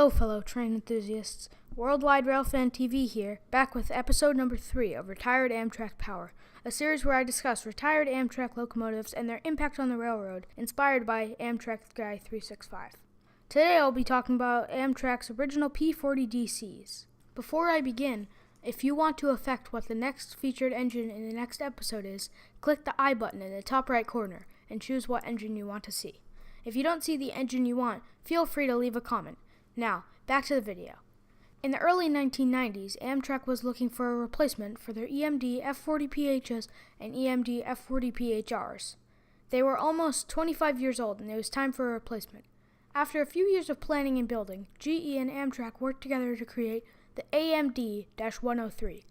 Hello, fellow train enthusiasts. WorldWideRailfanTV here, back with episode number 3 of Retired Amtrak Power, a series where I discuss retired Amtrak locomotives and their impact on the railroad, inspired by Amtrak Guy 365. Today I'll be talking about Amtrak's original P40DCs. Before I begin, if you want to affect what the next featured engine in the next episode is, click the I button in the top right corner and choose what engine you want to see. If you don't see the engine you want, feel free to leave a comment. Now, back to the video. In the early 1990s, Amtrak was looking for a replacement for their EMD F40PHs and EMD F40PHRs. They were almost 25 years old and it was time for a replacement. After a few years of planning and building, GE and Amtrak worked together to create the AMD-103.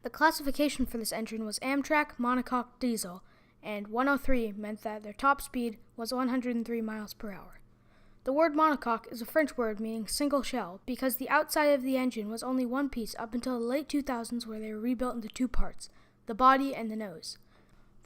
The classification for this engine was Amtrak monocoque diesel, and 103 meant that their top speed was 103 miles per hour. The word monocoque is a French word meaning single shell because the outside of the engine was only one piece up until the late 2000s where they were rebuilt into two parts, the body and the nose.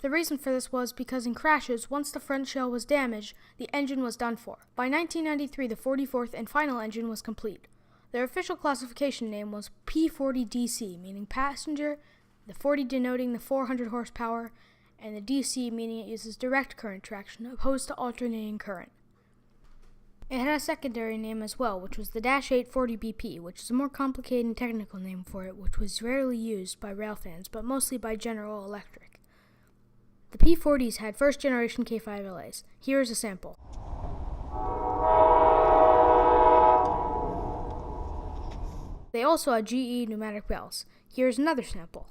The reason for this was because in crashes, once the front shell was damaged, the engine was done for. By 1993, the 44th and final engine was complete. Their official classification name was P40DC, meaning passenger, the 40 denoting the 400 horsepower, and the DC meaning it uses direct current traction opposed to alternating current. It had a secondary name as well, which was the -8 40BP, which is a more complicated and technical name for it, which was rarely used by railfans, but mostly by General Electric. The P40s had first-generation K5LAs. Here is a sample. They also had GE pneumatic bells. Here is another sample.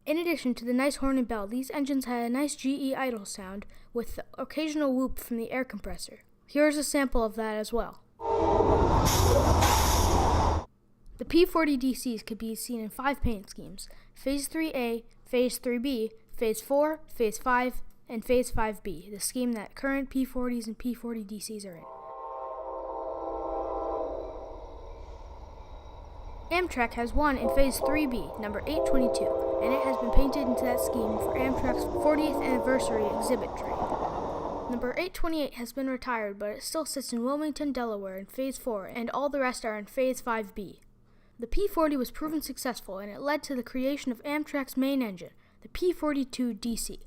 In addition to the nice horn and bell, these engines had a nice GE idle sound with the occasional whoop from the air compressor. Here's a sample of that as well. The P40DCs could be seen in 5 paint schemes: Phase 3A, Phase 3B, Phase 4, Phase 5, and Phase 5B, the scheme that current P40s and P40DCs are in. Amtrak has one in Phase 3B, number 822, and it has been painted into that scheme for Amtrak's 40th anniversary exhibit train. Number 828 has been retired, but it still sits in Wilmington, Delaware in Phase 4, and all the rest are in Phase 5B. The P40 was proven successful, and it led to the creation of Amtrak's main engine, the P42DC,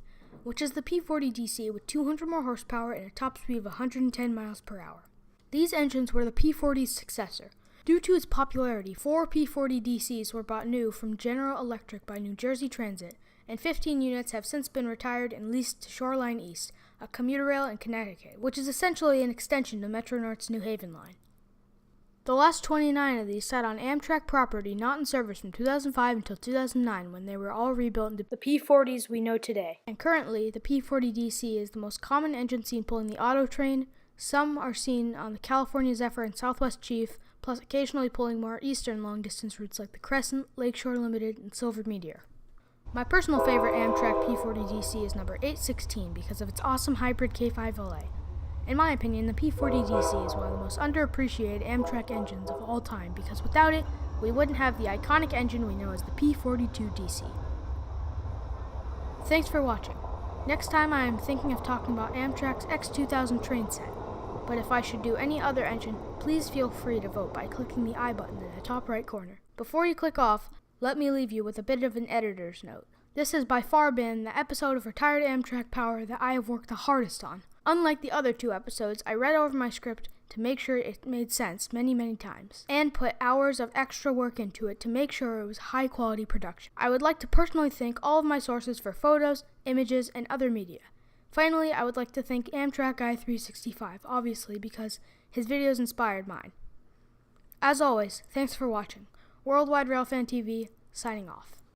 which is the P40DC with 200 more horsepower and a top speed of 110 miles per hour. These engines were the P40's successor. Due to its popularity, 4 P40DCs were bought new from General Electric by New Jersey Transit, and 15 units have since been retired and leased to Shoreline East, a commuter rail in Connecticut, which is essentially an extension to Metro-North's New Haven line. The last 29 of these sat on Amtrak property not in service from 2005 until 2009 when they were all rebuilt into the P40s we know today. And currently, the P40DC is the most common engine seen pulling the auto train. Some are seen on the California Zephyr and Southwest Chief, plus occasionally pulling more eastern long-distance routes like the Crescent, Lakeshore Limited, and Silver Meteor. My personal favorite Amtrak P40DC is number 816 because of its awesome hybrid K5LA. In my opinion, the P40DC is one of the most underappreciated Amtrak engines of all time because without it, we wouldn't have the iconic engine we know as the P42DC. Thanks for watching. Next time I am thinking of talking about Amtrak's X2000 train set. But if I should do any other engine, please feel free to vote by clicking the I button in the top right corner. Before you click off, let me leave you with a bit of an editor's note. This has by far been the episode of Retired Amtrak Power that I have worked the hardest on. Unlike the other 2 episodes, I read over my script to make sure it made sense many times, and put hours of extra work into it to make sure it was high quality production. I would like to personally thank all of my sources for photos, images, and other media. Finally, I would like to thank Amtrak Guy 365, obviously, because his videos inspired mine. As always, thanks for watching. WorldWideRailfanTV, signing off.